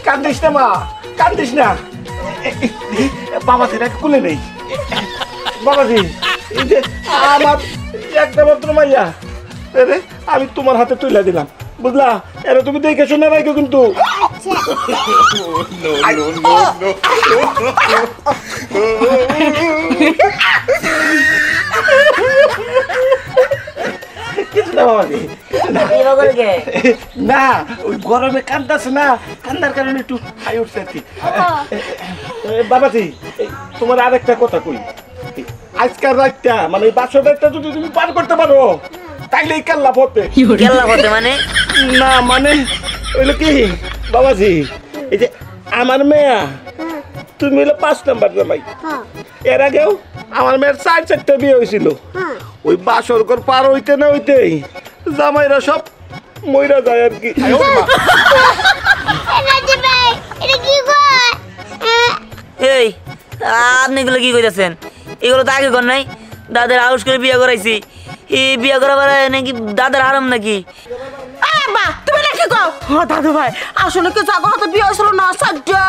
কান্দিস না মা, কান্দিস না। বাবাজি নাকি কুলে নেই। বাবাজি, এই যে আমার একটা মাত্র মাইয়া, রে আমি তোমার হাতে তুলে দিলাম, বুঝলা? এরা তুমি দেখে শুনে রাখো কিন্তু। কিছু না বাবাজি, না ওই গরমে কান্দাছে না, কান্দার কারণে একটু হাই উঠছে আর কি। বাবাজি, তোমার আরেকটা কথা কই, আজকাল রাতটা মানে এই বাসর রাতটা যদি তুমি পার করতে পারো তাইলে এই কাল্লা পড়বে। কেল্লা পড়বে মানে? না মানে ওইলো কি বাবাজি, এই যে আমার মেয়া, তুমি হলো 5 নাম্বার জামাই। এর আগেও আমার মেয়ের 4-4টা বিয়ে হয়েছিল। ওই বাসর ঘর পার হইতে না হইতেই জামাইরা সব মইরা যায় আর কি। এই আপনি এগুলো কি কইতাছেন? এগুলো তো আগে কর নাই, দাদার আউস করে বিয়ে করাইছি। এই বিয়ে করা নাকি দাদার আরাম নাকি? তুমি নাকি কও দাদু ভাই আসলে কি জাগো হাতে বিয়ে হয়েছিল না? সাজ্জা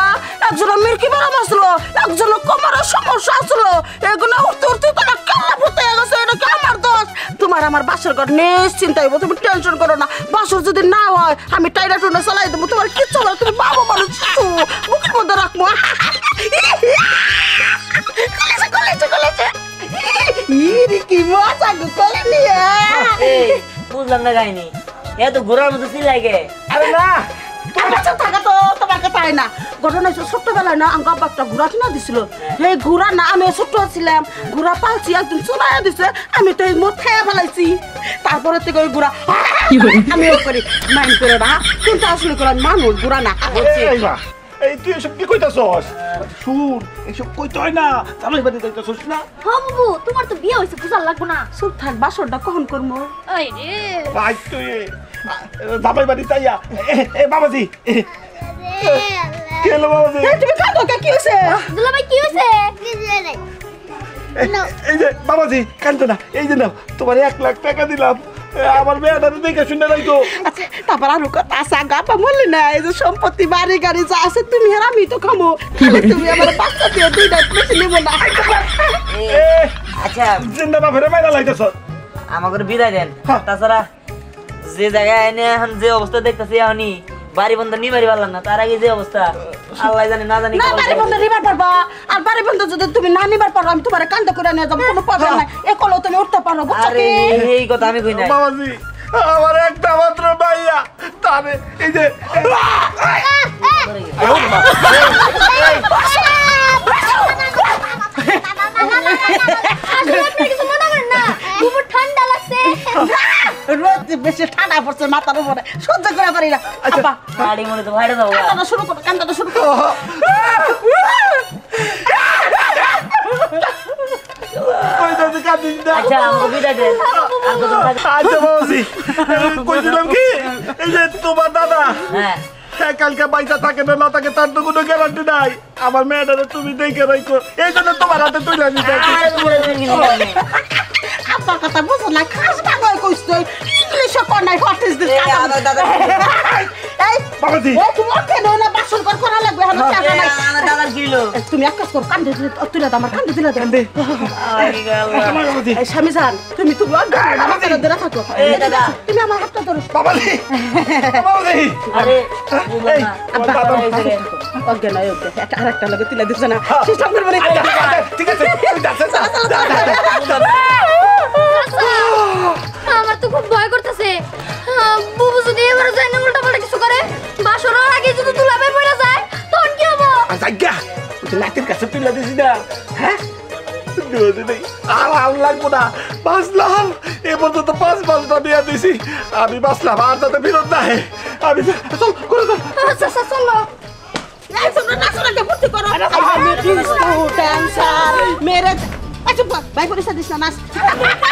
একজনের মির্কি বারাম আসলো, একজনের কোমরের সমস্যা আসলো, এগুলো উঠতে উঠতে তোমার কান্না ফুটে গেছে। এটা কি আমার দোষ? তোমার আমার বাসর ঘর নিশ্চিন্তা হইব, তুমি টেনশন করো না। বাসর যদি না হয় আমি টাইরা টুনে চালাই দেবো, তোমার কিচ্ছু হবে না। তুমি বাবা মানুষ বুকের মধ্যে রাখবো। কি মজা গো কলে নিয়ে। বুঝলাম না কাহিনী, এত ঘোরার মতো সিল লাগে। আরে না থাকা তো তোমার কথা হয় না। ঘটনা হচ্ছে ছোট্টবেলায় না আমার বাবা একটা ঘোড়া কিনা দিছিল। এই ঘোড়া না আমি ছোট্ট ছিলাম, ঘোড়া পালছি, একদিন চুলাইয়া দিছে, আমি তো এই মদ খেয়ে ফেলাইছি। তারপরে থেকে ওই ঘোড়া আমি ও করি মাইন্ড করে না, কিন্তু আসলে করে মানুষ ঘোড়া না। এই তুই এসব কি কইতাছস? শুন, এসব কইতে হয় না, জামাই বাড়ি যাইতাছস না? হ্যাঁ বাবু, তোমার তো বিয়ে হয়েছে, বুঝার লাগবো না। চুপ থাক, বাসরটা কখন করবো? এই রে ভাই তুই জামাই বাড়ি যাইয়া বাবাজি কি হলো বাবাজি? তুমি কাঁদো কে? কি হয়েছে? দুলাভাই কি হয়েছে? এই যে বাবাজি কান্দো না, এই যে নাও তোমার 1 লাখ টাকা দিলাম, আমার মেয়েটা দেখে শুনে রাখো। আচ্ছা তারপর আরো কথা আছে, গাপা বললি না এই যে সম্পত্তি বাড়ি গাড়ি যা আছে তুমি আর আমি তো খামো, তুমি আমার বাচ্চা দিয়ে 2টা বেশি নিব না। আচ্ছা জিন্দা বাপের মাইরা লাইতেছ, আমাকে বিদায় দেন। তাছাড়া যে জায়গায় এনে এখন যে অবস্থা দেখতেছি এখনই বাড়ি বন্ধ নিবারি পারলাম না, তার আগে যে অবস্থা আল্লাহ জানে না জানি। না বাড়ি বন্ধ নিবার পারবা, আর বাড়ি বন্ধ যদি তুমি না নিবার পারো আমি তোমার কান্দা করে নিয়ে যাবো, কোনো প্রবলেম নাই। একলো তুমি উঠতে পারো, বুঝছো আরে কি? এই কথা আমি কই না বাবাজি আমার একটা মাত্র ভাইয়া, তারে এই যে ঠান্ডা লাগছে, রোদ বেশি ঠান্ডা পড়ছে মাথার উপরে, সহ্য করে পারি না। আব্বা গাড়ি মনে তো ভাইরা দাও। কান্দাটা শুরু করো, কান্দাটা শুরু করো। কইতাছি কাঁদিস না। আচ্ছা আমাকে বিদায় দেন। আচ্ছা বাবাজি কইছিলাম কি, এই যে তোমার দাদা হ্যাঁ কালকে পয়সা থাকে না না থাকে তার তো কোনো গ্যারান্টি নাই। আমার মেয়েটারে তুমি দেখে রাখো, এই জন্য তোমার হাতে তুলে দিতে। আপনার কথা বুঝো না, খাস বাংলায় কইছো, ইংলিশে কোন নাই, হোয়াট ইজ দিস? এই বাবাজি তুমি ওকে না বাসন করা লাগবে, হাতে টাকা নাই। আমার দাদার কিলো তুমি এক কাজ করো, কান্দে তুলে দাও, আমার কান্দে তুলে দাও। বাবাজি এই স্বামী জান তুমি আমার কাছে ধরে থাকো। এই দাদা তুমি আমার হাতটা ধরো। বাবাজি বাবাজি আরে বুঝলাম না আব্বা দাদা এই জায়গায় ওকে না ওকে একটা আরেকটা লাগে তুলে দিছ না, সিস্টেম করবে না। ঠিক আছে আমার তো খুব ভয় করতেছে। বুবু যদি এবারে যায় না উল্টা পাল্টা কিছু করে, বাসরের আগে যদি দুলাভাই পড়ে যায় তখন কি হবো? আজ্ঞা তুই নাতির কাছে তুলে দিছি না, হ্যাঁ আর আর লাগবো না, বাঁচলাম এ পর্যন্ত 5-5টা বিয়ে দিছি, আমি বাঁচলাম আর যাতে বিরোধ না হয়। আমি চল করে চল। আচ্ছা আচ্ছা চলো। এই তোমরা নাচনাকে ভর্তি করো। আমি ডিস্কো ডান্সার মেরে আচ্ছা ভাই করে সাদিস না নাচ।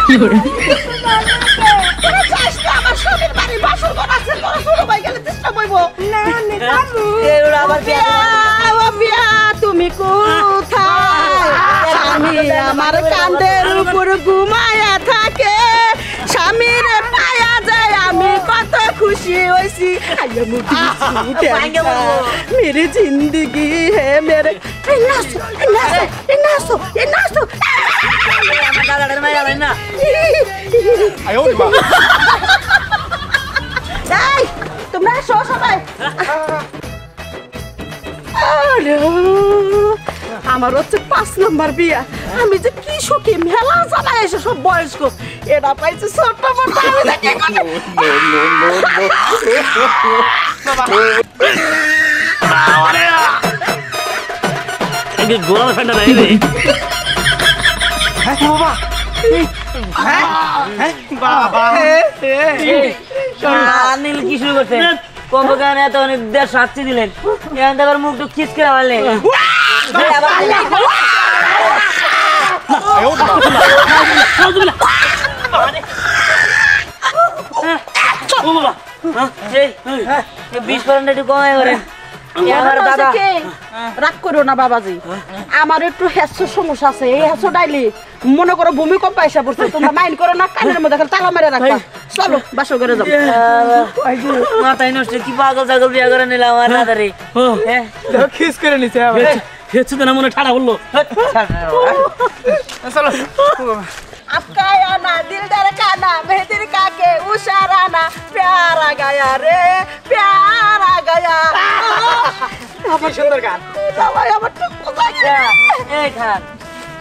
কি করে তোরা চাস না আমার স্বামীর বাড়ি বাসর ঘর আছে, তোরা শুরু হয়ে গেলে চেষ্টা করব না আমি কামু। এই ওরা আবার বিয়া তুমি কোথায়? স্বামী আমার কাঁধের উপর ঘুমায়া থাকে, স্বামীর পায়া যায় আমি কত খুশি হইছি। आया मुझे भांगे बोलो। मेरी जिंदगी है मेरे नाचो नाचो नाचो नाचो আমার দাদাটার মাইরা ভাই না আয় ওরে মা এই তোমরা এসো সবাই আমার হচ্ছে 5 নম্বর বিয়া আমি যে কি সুখী মেলা জানা এসে সব বয়স্ক এটা পাইছে ছোট মোটো আমি দেখে আগে গোলা ঠান্ডা নাই রে নীল কি শুরু করছে কম্পকান এত অনেক দেড় সাতটি দিলেন এখান থেকে মুখ টুক খিচ করে মারলেন রাগ করো না বাবাজি আমার একটু হেসো সমস্যা আছে এই হেসো ডাইলি মনে করো ভূমিকম্প এসে পড়ছে তোমরা মাইন্ড করো না কানের মধ্যে তালা মেরে রাখবা চলো বাসর করে যাও মাথায় নষ্ট কি পাগল ছাগল বিয়া করে নিলাম আমার দাদারে খিস করে নিছে হেছু না মনে ঠাড়া বললো চলো आपका आना दिल धड़काना मेहंदी काके उशाराना प्यार आ गया रे प्यार आ गया কি সুন্দর গান সবাই আমার তো এই খান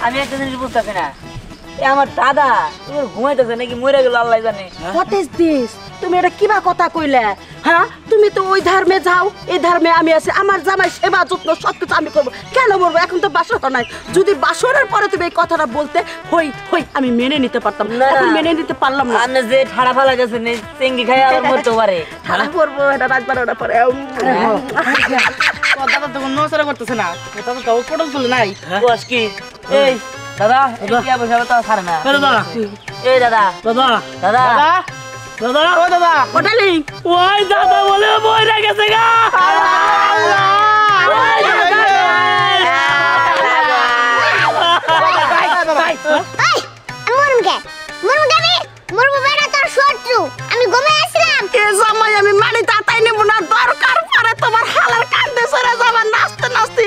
আমি একটা জিনিস বুঝতেছি না আমার দাদা তুমি ঘুমাইতেছে নাকি মরে গেল আল্লাহ জানে হোয়াট ইজ দিস তুমি এটা কিবা কথা কইলে হ্যাঁ তুমি তো ওই ধর্মে যাও এই ধর্মে আমি আছি আমার জামাই সেবা যত্ন সবকিছু আমি করবো কেন বলবো এখন তো বাসর নাই যদি বাসরের পরে তুমি এই কথাটা বলতে হই হই আমি মেনে নিতে পারতাম এখন মেনে নিতে পারলাম না আপনি যে ঠাড়া ফালা গেছেন চেঙ্গি খাই আর মরতে পারে ঠাড়া করবো এটা রাত 12টা পরে দাদা তো নসরা করতেছে না এটা তো পটল তুলে নাই বস কি এই দাদা কি বসে তো ছাড়ে না দাদা এই দাদা দাদা দাদা দাদা ও দাদা ওটালি ওই দাদা বলে মরে গেছে গা আমি ঘুমিয়ে আসলাম এ জামাই আমি মানে তাতাই নেব না দরকার পড়ে তোমার হালার কান্দে সরে যাবার নাচতে নাচতে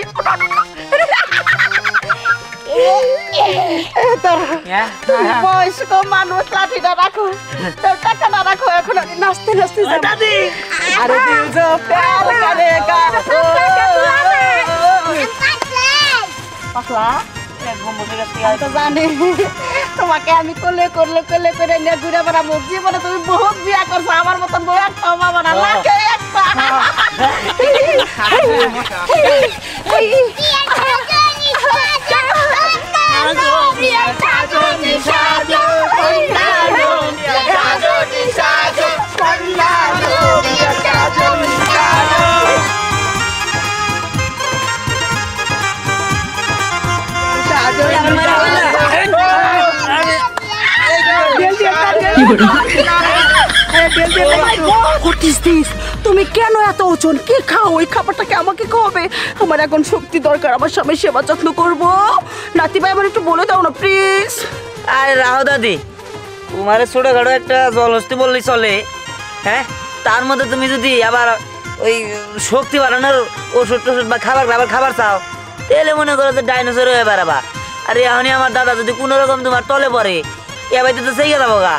বয়স্ক মানুষ লাঠিটা রাখো তোর টাকাটা রাখো এখন আমি নাচতে নাচতে যাবো আরে দিল যো প্যার করেগা পাতলা তো জানি তোমাকে আমি কোলে করলে কোলে করে নিয়ে ঘুরে বেড়াবো জীবনে তুমি বহুত বিয়া করছো আমার মতন বউ একটা বাবা না লাগে একটা তুমি কেন এত ওজন কি খাও ওই খাবারটাকে আমাকে খাওয়াবে আমার এখন শক্তি দরকার আমার স্বামী সেবা যত্ন করবো নাতি ভাই আমার একটু বলে দাও না প্লিজ আরে রাহো দাদি তোমার ছোটখাটো একটা জলহস্তি বললেই চলে হ্যাঁ তার মধ্যে তুমি যদি আবার ওই শক্তি বাড়ানোর ওষুধ টষুধ বা খাবার চাও তাহলে মনে করো যে ডাইনোসর হয়ে বেড়াবা আর এখনই আমার দাদা যদি কোনো রকম তোমার তলে পড়ে এ বাড়িতে তো সেই যাবো গা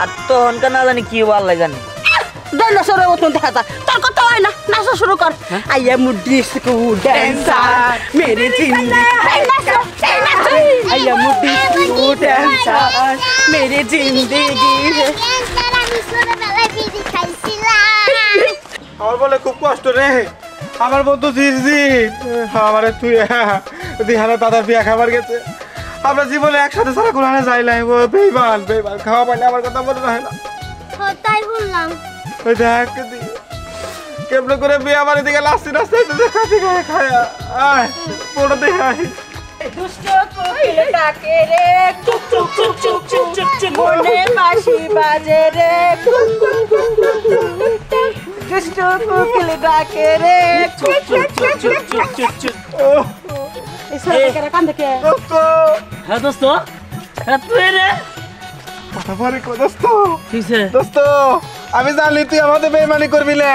আর তখনকার না জানি কি আল্লাহ জানি ডাইনোসরের মতন দেখা যায় তোর কথা হয় না নাচা শুরু কর আই এম ডিস্কো ড্যান্সার মেরি জিন্দেগি আই এম ডিস্কো ড্যান্সার মেরি জিন্দেগি আমি ছোটবেলায় বিড়ি খাইছিলাম আমার বলে খুব কষ্ট রে আমার বন্ধু জিরজির আমারে তুই দিহানা দাদার বিয়া খাবার গেছে আমরা জীবনে একসাথে সারা কোরআনে যাইলাই বেইমান খাওয়া পাইলে আমার কথা মনে হয় না তাই বললাম ওই দেখ কেমনে করে বিয়া বাড়ি দিকে লাস্তি রাস্তায় খাতে খায় খায়া আয় বড় দেখাই দুষ্ট কোকিল ডাকে রে চুপ চুপ চুপ চুপ চুপ চুপ চুপ মনে বাঁশি বাজে রে cook cook cook cook cook cook দুষ্ট কোকিল ডাকে রে চুপ চুপ চুপ চুপ চুপ চুপ চুপ এসে কেন কান দেখে দোস্ত হ্যাঁ দোস্ত হ্যাঁ তুই রে কথা পরে কো দোস্ত কিসে দোস্ত আমি জানি তুই আমাদের বেইমানি করবি না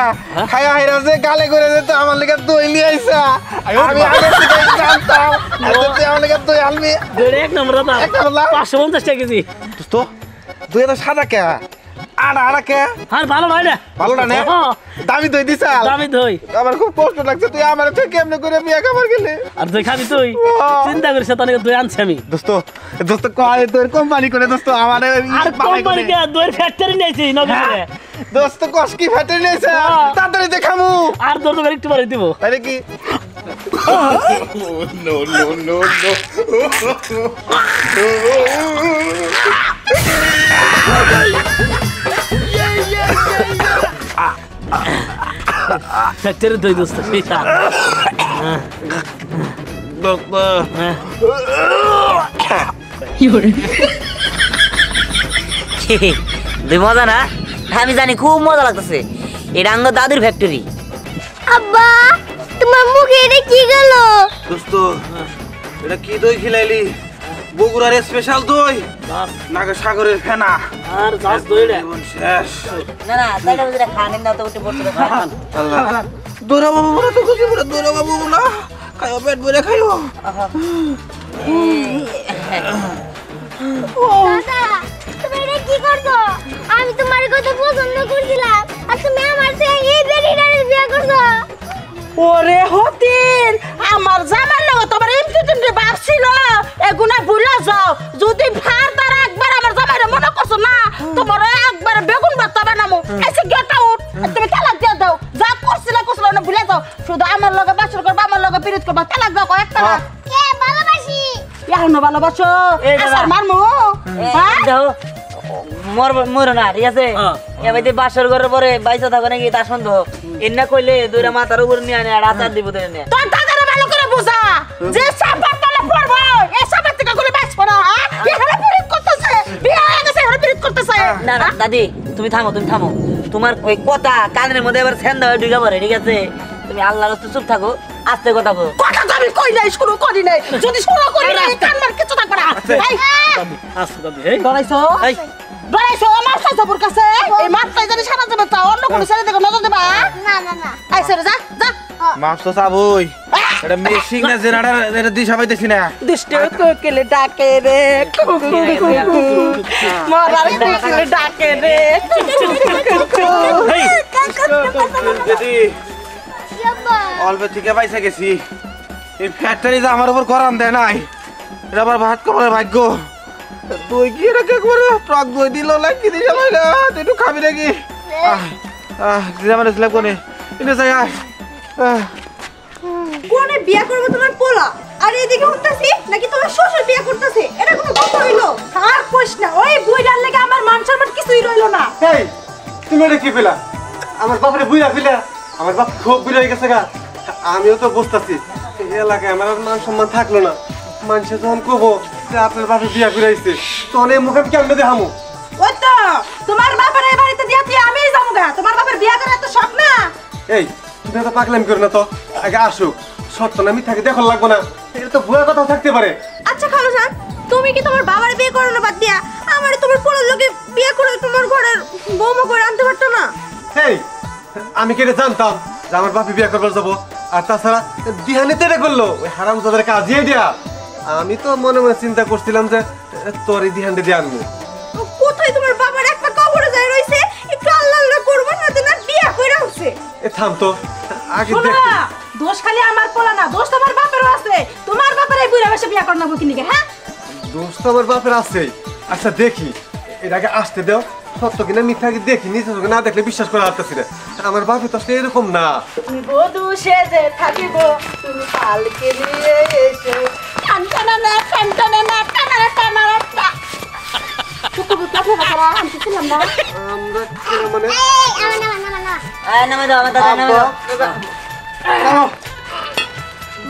খায়া হাইরা যে গালে করে যেত আমার লেগে দই নিয়ে আইসা আমি আগে থেকে জানতাম আর তুই আমার লেগে দই আনবি এক নম্বর দাদা একটা বললাম 550 টাকা কেজি তো দুই এটা সাদা কে আড়া কে আর ভালো নয় না ভালো না দামি দই দিছাল দামি দই আমার খুব কষ্ট লাগছে তুই আমার থেকে কেমনে করে বিয়া খাবার গেলে আর দই খাবি তুই চিন্তা করিস না তাহলে দই আনছি আমি দোস্ত কয় তোর কোম্পানি করে দোস্ত আমার আর কোম্পানি কে দইয়ের ফ্যাক্টরি নিয়েছি নগরে দোস্ত কস কি ফ্যাক্টরি নিয়েছে তাড়াতাড়ি দেখামু আর দর দর একটু পরে দিব আরে কি ফ্যাক্টরি দই দোস্ত সেইটা দুই মজা না আমি জানি খুব মজা লাগতেছে এটা আঙ্গ দাদুর ফ্যাক্টরি আব্বা তোমার মুখে এটা কি গেল দোস্ত এটা কি দই খিলাইলি বগুড়ার স্পেশাল দই নাগে সাগরের ফেনা আর জাস দই রে শেষ না না দাদা বুঝে খানেন না তো উঠে বসে খান আল্লাহ দোরা বাবু বলে তো খুশি বলে দোরা বাবু বলা খাইও পেট ভরে খাইও দাদা তুমি এটা কি করছো আমি তোমার কথা পছন্দ করছিলাম আর তুমি আমার সাথে এই বেরিটারে বিয়ে করছো ওরে হতিন আমার জামার লগে তোমার এমনি তেমনি বাপ ছিল এগুনা ভুলে যাও যদি ফার তারা একবার আমার জামাইরে মনে করছো না তোমার একবার বেগুন ভর্তা বানামু এসে গেট আউট তুমি তালাক দিয়ে দাও যা করছিল না ভুলে যাও শুধু আমার লগে বাসর করবা আমার লগে পিরিত করবা তালাক দাও একটা না কে ভালোবাসি এখন ভালোবাসো এই দাদা। আসার মারমু হ্যাঁ দেখো মর না ঠিক আছে এবার বাসর ঘরের পরে বাইসা থাকো নাকি তা সন্দেহ এন্না কইলে দুইটা মাথার উপর নিয়ে আনে আর আচার দিব ধরে নিয়ে তোর দাদারে ভালো করে বুঝা যে সাপার তলে পড়বো এই সাপার থেকে গুলি বাঁচবো না এখানে পিরিত করতেছে বিয়ে হয়ে গেছে এখানে পিরিত করতেছে না না দাদি তুমি থামো তোমার ওই কথা কানের মধ্যে এবার সেন্দা হয়ে ঢুকে পড়ে ঠিক আছে তুমি আল্লাহর রাস্তায় চুপ থাকো আস্তে কথা বলো কথা তো আমি কই নাই শুরু করি নাই যদি শুরু করি নাই কান্নার কিছু থাকবে না এই আচ্ছা দাদি এই ডরাইছো এই ডরাইছো আমার সাসুর কাছে এই মাত্রায় যদি সারা দেবে তা অন্য কোনো ছেলে দেখে নজর দেবা না না না আইছে রে যা যা মাছ তো সাবই এটা মেশিং না জেনারেটর এটা দিশা পাইতেছি না দুষ্ট কোকিলে ডাকে রে মরার কোকিলে ডাকে রে এই দিদি আব্বা অল্প থেকে পয়সা গেছি এই ফ্যাক্টরি যে আমার উপর করান দেয় নাই এটা আবার ভাত কমার ভাগ্য দই কি এটা কে করে টক দই দিল লাগি দিল না তুই একটু খাবি নাকি দিদা স্ল্যাব কোনে এটা যাই কোনে বিয়ে করবে তোমার পোলা আর এদিকে উঠতাছি নাকি তোমার শ্বশুর বিয়ে করতেছে এটা কোনো কথা হইলো আর কইস না ওই বুইড়ার লাগি আমার মান সম্মান কিছুই রইলো না এই তুমি এটা কি পেলা আমার বাপরে বুইরা ফেলা আমার বাপ খুব বুড়া হয়ে গেছে গা আমিও তো বুঝতেছি এই এলাকায় আমার আর মান সম্মান থাকলো না মানুষে যখন কব যে আপনার বাপে বিয়া ফিরাইছে তখন এই মুখে আমি কেমনে দেখামু ওই তো তোমার বাপের এই বাড়িতে দিয়া তুই আমিই যাবো গা তোমার বাপের বিয়ে করার তো শখ না এই তুমি তো পাগলামি করো না তো আগে আসুক শর্ত না আমি থাকি দেখো লাগবো না এটা তো ভুয়া কথাও থাকতে পারে আচ্ছা খালো সান তুমি কি তোমার বাবার বিয়ে করানো বাদ দিয়া আমার তোমার পোলার লোকে বিয়ে করে তোমার ঘরের বৌমা করে আনতে পারতো না এই আমি কেটে জানতাম যে আমার বাপে বিয়া করবার যাবো আর তাছাড়া দিহানি তেরে করলো ওই হারাম তাদের কাজিয়ে দিয়া আমি তো মনে মনে চিন্তা করছিলাম যে তোর এই দিহানটা দিয়ে আনবো কোথায় তোমার বাবার একটা কবরে যায় রইছে একটু আল্লাহ আল্লাহ করবো না দিন বিয়ে করে উঠছে এ থাম তো আগে শোনো দেখ না, দোষ খালি আমার পোলা না দোষ তোমার বাপেরও আছে তোমার বাপের এই বুড়া বসে বিয়ে করানো কি নিকে হ্যাঁ দোষ তো আমার বাপের আছে আচ্ছা দেখি এর আগে আসতে দাও সত্য কিনা মিথ্যা কি দেখি নিজে চোখে না দেখলে বিশ্বাস করা আসতেছি না আমার বাপে তো আসলে এরকম না তুমি বধূ সেজে থাকিব তুমি পালকে নিয়ে এসো টানটানা না টানটানা না টানারা টানারা টা চুপ কাছে বাবা আমি ছিলাম না আমরা কেন মানে এই আমার না নামে দাও আমার দাদা নামে দাও নামো।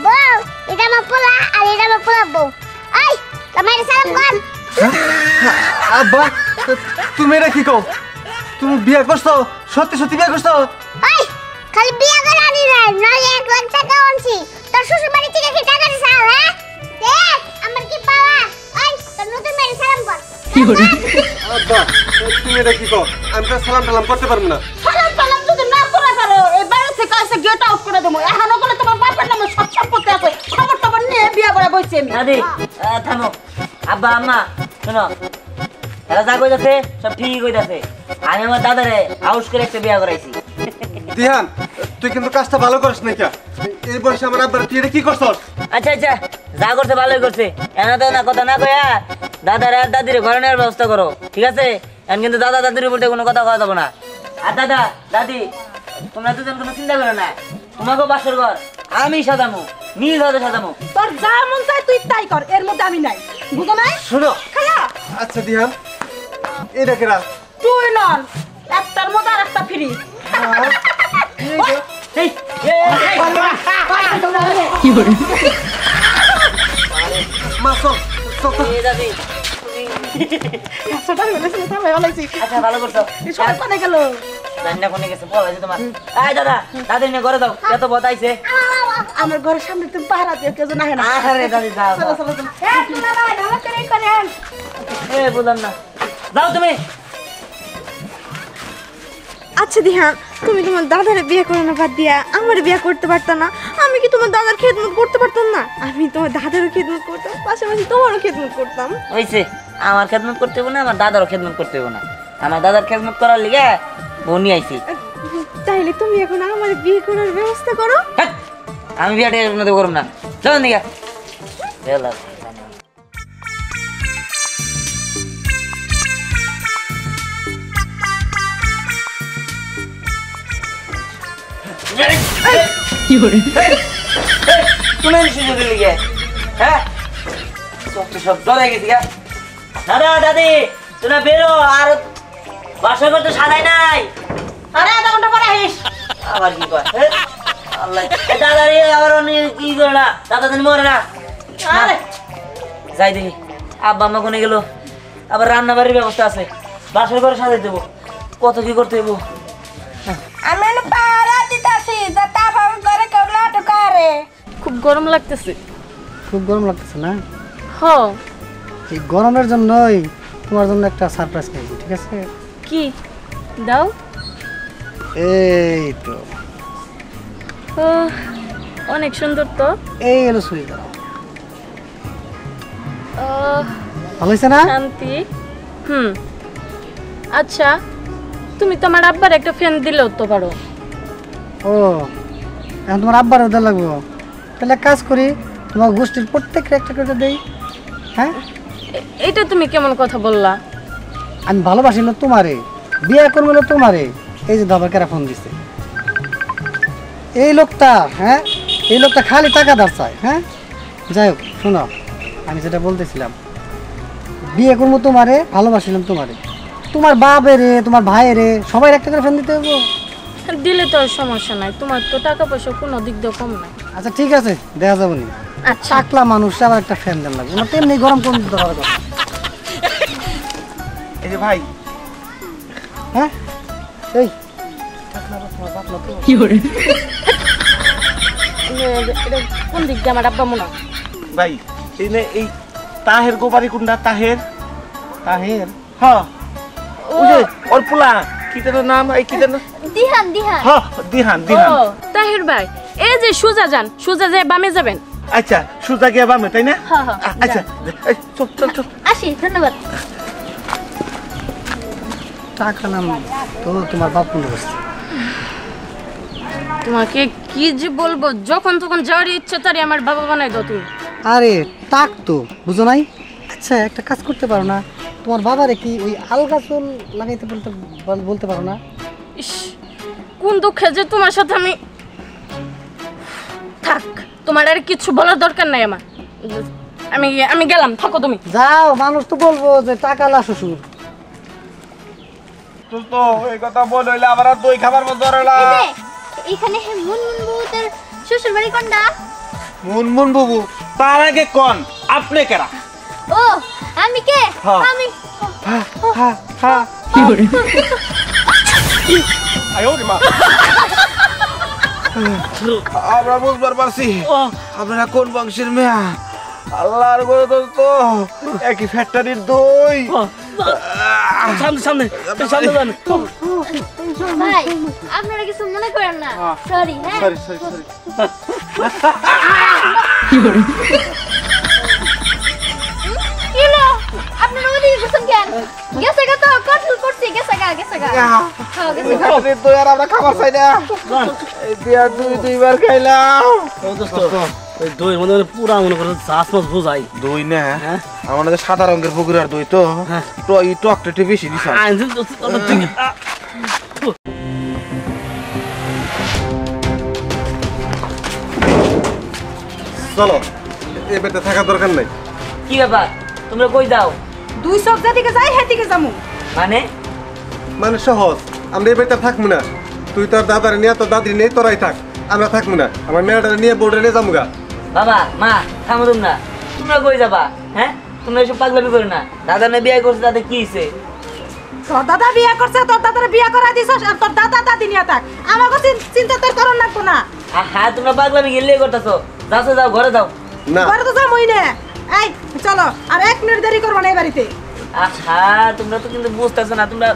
বউ এটা আমার পোলা আর এটা আমার পোলা বউ এই তোমার সালাম কর আব্বা তুমি এটা কি কও তুমি বিয়ে করছো সত্যি সত্যি বিয়ে করছো এই খালি বিয়ে করে আনি না নয় 1 লাখ টাকা আনছি তোর শ্বশুর বাড়ি থেকে কি টাকা দিছ হ্যাঁ দেখ আমার কি পাওয়া এই তোর নতুন বাড়ি সালাম কর আব্বা তুমি এটা কি কর? আমি তো সালাম টালাম করতে পারবো না। সালাম টালাম যদি না করে পারো এই বাইরে থেকে এসে গেট আউট করে দেবো। এখনো করে তোমার বাপের নামে সব সম্পত্তি আছে, খবর টবর নিয়ে বিয়া করে বইছি আমি। দাদি থামো। আব্বা আম্মা শোনো, এরা যা কইতাছে সব ঠিক কইতাছে। আমি আমার দাদারে হাউস করে একটা বিয়া করাইছি। দিহান, তুই কিন্তু কাজটা ভালো করিস না কে? এই বয়সে আমার আব্বার তুই এটা কি করছস? আচ্ছা আচ্ছা, যা করছে ভালোই করছে। এনা তো না কথা না কয়া দাদারে আর দাদিরে ঘরে নেওয়ার ব্যবস্থা করো, ঠিক আছে? এখন কিন্তু দাদা দাদির উপরে কোনো কথা কওয়া যাবো না। আর দাদা দাদি তোমরা দুজন কোনো চিন্তা করো না, তোমাকেও বাসর ঘর আমি সাজামু, নিজ হাতে সাজামু। তোর যা মন চায় তুই তাই কর, এর মধ্যে আমি নাই, বুঝো নাই? শোনো, খালা আচ্ছা দিহান, এটা কেরা? তুই নন, একটার মধ্যে আর একটা ফ্রি। এই, মা চল, চল, চল। এই দাদি আচ্ছা ভালো করছো। সবাই কোনে গেল? রান্না কোনে গেছে বল আছে তোমার। এই দাদা দাদি নিয়ে ঘরে দাও, এত বতাইছে। আমার ঘরের সামনে তুমি পাহারা দিয়ে কেউ না না। আরে দাদি যাও চলো চলো চলো। এই তুমি না ঢালা করে করেন। এ বললাম না, যাও তুমি। আচ্ছা দিহান, তুমি তোমার দাদারে বিয়ে করে না বাদ দিয়া আমার বিয়ে করতে পারতাম না? আমি কি তোমার দাদার খেদমত করতে পারতাম না? আমি তোমার দাদারও খেদমত করতাম, পাশাপাশি তোমারও খেদমত করতাম। হইছে, আমার খেদমত করতে হবে না, আমার দাদারও খেদমত করতে হবে না। আমার দাদার খেদমত করার লিগে বনি আইছি। তাইলে তুমি এখন আমার বিয়ে করার ব্যবস্থা করো। হ্যাট, আমি বিয়াটা আপনাদের করব না, চলুন দিকে। তুমি সুযোগের লিগে হ্যাঁ সব ডরে গেছি গা। দাদা দাদি তোরা বেরো, আর বাসা করতে সাজাই নাই। আরে আধা ঘন্টা পরে আসিস। আবার কি কয় আল্লাহ, দাদা রে আবার কি করে না, দাদা জানি মরে না। আরে যাই দেখি আব্বা আম্মা কোনে গেল, আবার রান্না বাড়ির ব্যবস্থা আছে, বাসর ঘরে সাজাই দেবো, কত কি করতে দেবো। আমি পাহারা দিতাছি, যাতে আমার ঘরে কেউ না ঢুকারে। খুব গরম লাগতেছে। খুব গরম লাগতেছে না? হ, এই গরমের জন্যই তোমার জন্য একটা সারপ্রাইজ পেয়েছি, ঠিক আছে? কি দাও? এই তো, ও, অনেক সুন্দর তো। এই এলো সুই দাও। ও, ভালো হয়েছে না? শান্তি। আচ্ছা, তুমি তো আমার আব্বার একটা ফ্যান দিলেও তো পারো। ও, এখন তোমার আব্বার ওদের লাগবো। তাহলে এক কাজ করি, তোমার গোষ্ঠীর প্রত্যেকটা একটা করে দেই। হ্যাঁ, এটা তুমি কেমন কথা বললা? আমি ভালোবাসিল তোমারে, বিয়ে করবো তোমারে। এই যে দাবার কেরা ফোন দিছে, এই লোকটা, হ্যাঁ এই লোকটা খালি টাকা ধার চায়। হ্যাঁ, যাই হোক শোনো, আমি যেটা বলতেছিলাম, বিয়ে করবো তোমারে, ভালোবাসিলাম তোমারে, তোমার বাপেরে তোমার ভাইয়েরে সবাই একটা করে ফোন দিতে হবো। দিলে তো আর সমস্যা নাই, তোমার তো টাকা পয়সা কোনো দিক দিয়ে কম নাই। আচ্ছা ঠিক আছে, দেখা যাবো নি। আচ্ছা, টাকলা মানুষ আবার একটা ফ্যান দেন লাগবে না, তেমনি গরম কোন দিতে হবে কথা। এই যে ভাই, হ্যাঁ এই এটা কোন দিক দিয়ে আমার আব্বা মনে হয়? ভাই এই নে, এই তাহের গোবারি কোনটা? তাহের তাহের হ্যাঁ, ওই যে ওর পোলা কি যেন নাম, এই কি যেন, দিহান দিহান। হ্যাঁ দিহান ও দিহান। তাহির ভাই, এই যে সোজা যান, সোজা যায় বামে যাবেন। আচ্ছা সুজা গিয়া বামে, তাই না? হ্যাঁ, হ্যাঁ, আচ্ছা এই, চল চল চল। আসি, ধন্যবাদ। টাকা নাম তো তোমার বাপ মনে করছে। তোমাকে কি যে বলবো, যখন তখন যাওয়ার ইচ্ছে তারই আমার বাবা বানাই দাও তুমি। আরে টাক তো বুঝো নাই? আচ্ছা একটা কাজ করতে পারো না, তোমার বাবারে কি ওই আলগা চুল লাগাইতে বলতে পারো না? ইস, কোন দুঃখে যে তোমার সাথে আমি থাক, তোমার আর কিছু বলার দরকার নাই আমার। আমি গেলাম, থাকো তুমি। যাও, মানুষ তো বলবো যে টাকা লা শ্বশুর। তো এই কথা বল হইলে আবার আর দই খাবার মতো রইলা। এখানে মুনমুন বহুতের শ্বশুর বাড়ি কোনটা? মুনমুন বাবু, তার আগে কোন আপনি কেরা? ও আমি কে? আমি আয়ো রে মা, আমরা বুঝবার পারছি আপনারা কোন বংশের মেয়া। আল্লাহর গো, তো একই ফ্যাক্টরির দই, সামনে সামনে সামনে যান ভাই আপনারা কিছু মনে করেন না সরি হ্যাঁ সরি সরি সরি কি হলো আপনারা ওদিকে গেছেন কেন গেছে গা তো কন্ট্রোল করছি গেছে গা হ্যাঁ গেছে গা আরে তো আর আমরা খাবার চাই না এই দিয়া দুইবার খাইলাম ও দোস্ত ওই দই মনে পুরা মনে করে চাষ মাছ বোঝাই দই না হ্যাঁ আমাদের সাদা রঙের পুকুরের দই তো হ্যাঁ। তো এই টকটা একটু বেশি দিছ আনছেন দোস্ত ঠিক চলো এই বেতে থাকার দরকার নাই কি ব্যাপার তোমরা কই যাও দুই চোখ যেদিকে যাই সেদিকে যামু মানে মানে সহজ আমরা এই বেতে থাকবো না তুই তোর দাদার নিয়ে তোর দাদি নেই তোরাই থাক আমরা থাকবো না আমার মেয়েটা নিয়ে বোর্ডে নিয়ে যাবো গা বাবা মা থামো তোমরা তোমরা কই যাবা হ্যাঁ তোমরা এসব পাগলামি করো না দাদা না বিয়ে করছে তাতে কি হইছে তোর দাদা বিয়া করছে তোর দাদার বিয়া করা দিছস আর তোর দাদা দাদি নিয়ে থাক আমাকে চিন্তা তোর করন লাগবো না হ্যাঁ তোমরা পাগলামি গেলে করতেছো যাও যাও ঘরে যাও না ঘরে তো যামই না এই চলো আর 1 মিনিট দেরি করবো না এই বাড়িতে তোমরা তো কিন্তু বুঝতেছো না তোমরা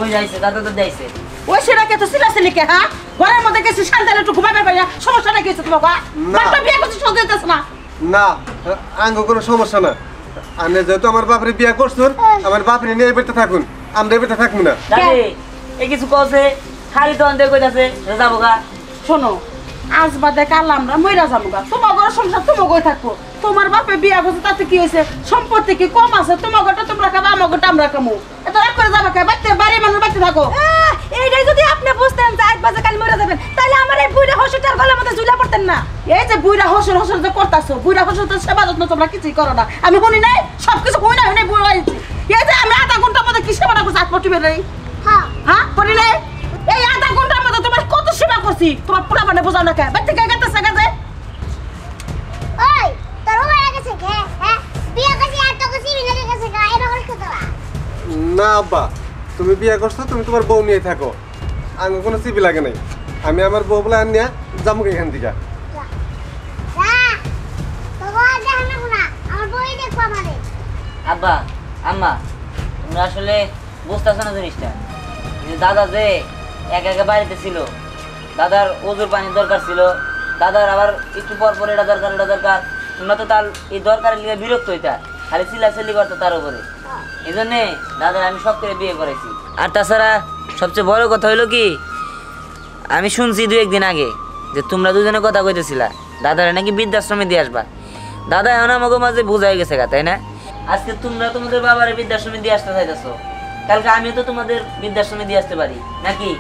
ওই যাইছে দাদা তো যাইছে ওই সেটাকে তো সিলাসিলি কে হ্যাঁ ঘরের মধ্যে গেছি শান্তালে একটু ঘুমাবে ভাইয়া সমস্যাটা কি হচ্ছে তোমার বাচ্চা বিয়ে করছিস শুনতে দিতেছ না না আঙ্গ কোনো সমস্যা না আমি যেহেতু আমার বাপরে বিয়ে করছুন আমার বাপরে নিয়ে এই বেতে থাকুন আমরা এই বেতে থাকবো না দাদি এই কিছু কছে খালি তো অন্ধে কইতাছে যাবো গা শোনো আজ বাদে কাল আমরা মইরা যাবো গা তোমার ঘরের সংসার তোমার গই থাকবো তোমার বাপে বিয়া করছে তাতে কি হয়েছে সম্পত্তি কি কম আছে তোমার ঘরটা তোমরা খাবা আমার ঘরটা আমরা খামু এত রাগ করে যাবা কে বাচ্চা বাড়ি মানুষ বাচ্চা থাকো এইটাই যদি আপনি বুঝতেন যে আজ বাজে কাল মরে যাবেন তাহলে আমার এই বুইড়া হসুটার গলার মধ্যে ঝুলা পড়তেন না এই যে বুইড়া হসুর হসুর যে করতাছো বুইড়া হসুর তো সেবা যত্ন তোমরা কিছুই করো না আমি শুনি নাই সবকিছু হই না বুইড়া হয়েছি এই যে আমি আধা ঘন্টার মধ্যে কি সেবাটা করছি আট পটি বেরোই হ্যাঁ করি নাই এই আধা ঘন্টার মধ্যে তোমার কত সেবা করছি তোমার পুরা মানে বোঝাও না কে বাচ্চা কে গেতেছে গেছে ওই তোর হয়ে গেছে কে হ্যাঁ বিয়ে করছি আর তো কিছু মিলে গেছে গা এটা হল কথা না আব্বা তুমি বিয়ে করছো তুমি তোমার বউ নিয়ে থাকো আঙ্গ কোনো চিবি লাগে নাই আমি আমার বউ বলে আনিয়া যাবো এখান থেকে যা তো বল জানা না আমার বই দেখো আমারে আব্বা আম্মা তোমরা আসলে বুঝতেছো না জিনিসটা যে দাদা যে একা একা বাড়িতে ছিল দাদার ওজুর পানির দরকার ছিল দাদার আবার একটু পর পর এটা দরকার তোমরা তো তার এই দরকারের লিগে বিরক্ত হইতা খালি চিল্লাচিল্লি করতো তার উপরে এই জন্যে দাদার আমি সব করে বিয়ে করেছি আর তাছাড়া সবচেয়ে বড় কথা হইলো কি আমি শুনছি 2-1 দিন আগে যে তোমরা দুজনে কথা কইতেছিলা দাদারা নাকি বৃদ্ধাশ্রমে দিয়ে আসবা দাদা এখন আমাকে মাঝে বোঝা হয়ে গেছে গা তাই না আজকে তোমরা তোমাদের বাবার বৃদ্ধাশ্রমে দিয়ে আসতে চাইতেছো কালকে আমিও তো তোমাদের বৃদ্ধাশ্রমে দিয়ে আসতে পারি নাকি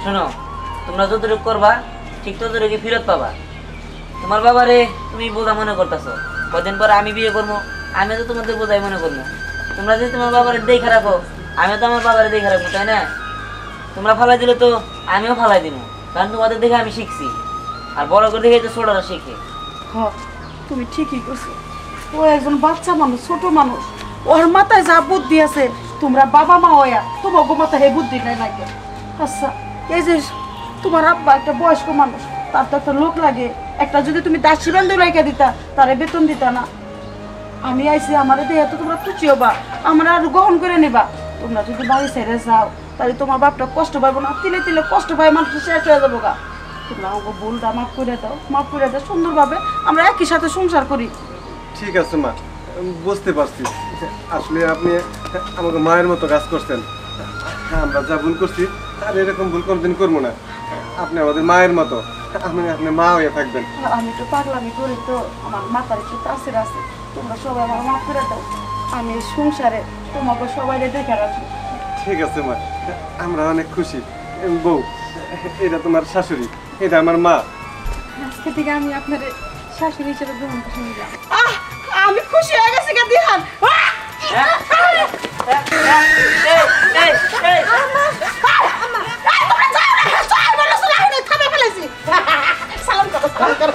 শোনো তোমরা যতটুকু করবা ঠিক ততটুকু ফেরত পাবা তোমার বাবারে তুমি বোঝা মনে করতেছো কদিন পরে আমি বিয়ে করবো আমিও তো তোমাদের বোঝাই মনে করবো তোমরা যদি তোমার বাবার দেখে রাখো আমিও তো আমার বাবার দেখে রাখবো তাই না তোমরা ফালাই দিলে তো আমিও ফালাই দিব কারণ তোমাদের দেখে আমি শিখছি আর বড় করে দেখে তো ছোটরা শিখে তুমি ঠিকই করছো ও একজন বাচ্চা মানুষ ছোট মানুষ ওর মাথায় যা বুদ্ধি আছে তোমরা বাবা মা হইয়া তোমার মাথায় এই বুদ্ধি নাই লাগে আচ্ছা এই যে তোমার আব্বা একটা বয়স্ক মানুষ তার তো একটা লোক লাগে একটা যদি তুমি দাসী বান্ধব রেখে দিতা তারে বেতন দিতা না আমি আইসি আমার দেহে তো তোমরা খুশি হবা আমরা আর গ্রহণ করে নিবা তোমরা যদি বাড়ি ছেড়ে যাও তাহলে তোমার বাপটা কষ্ট পাইবো না তিলে তিলে কষ্ট পাই মানুষ শেষ হয়ে যাবো গা তোমরা আমাকে ভুলটা মাফ করে দাও সুন্দরভাবে আমরা একই সাথে সংসার করি ঠিক আছে মা বুঝতে পারছি আসলে আপনি আমাকে মায়ের মতো কাজ করছেন আমরা যা ভুল করছি আর এরকম ভুল কোনদিন করবো না আপনি আমাদের মায়ের মতো আপনি মা হয়ে থাকবেন আমি তো পাগলামি করি তো আমার মাথার একটু তাসির আছে তোমরা সবাই আমার মাফ করে দাও আমি এই সংসারে তোমাকে সবাই দেখে রাখবো ঠিক আছে মা আমরা অনেক খুশি বউ এটা তোমার শাশুড়ি এটা আমার মা আজকে থেকে আমি আপনার শাশুড়ি হিসেবে গ্রহণ করে নিলাম আমি খুশি হয়ে গেছি কে দিহান সালাম করো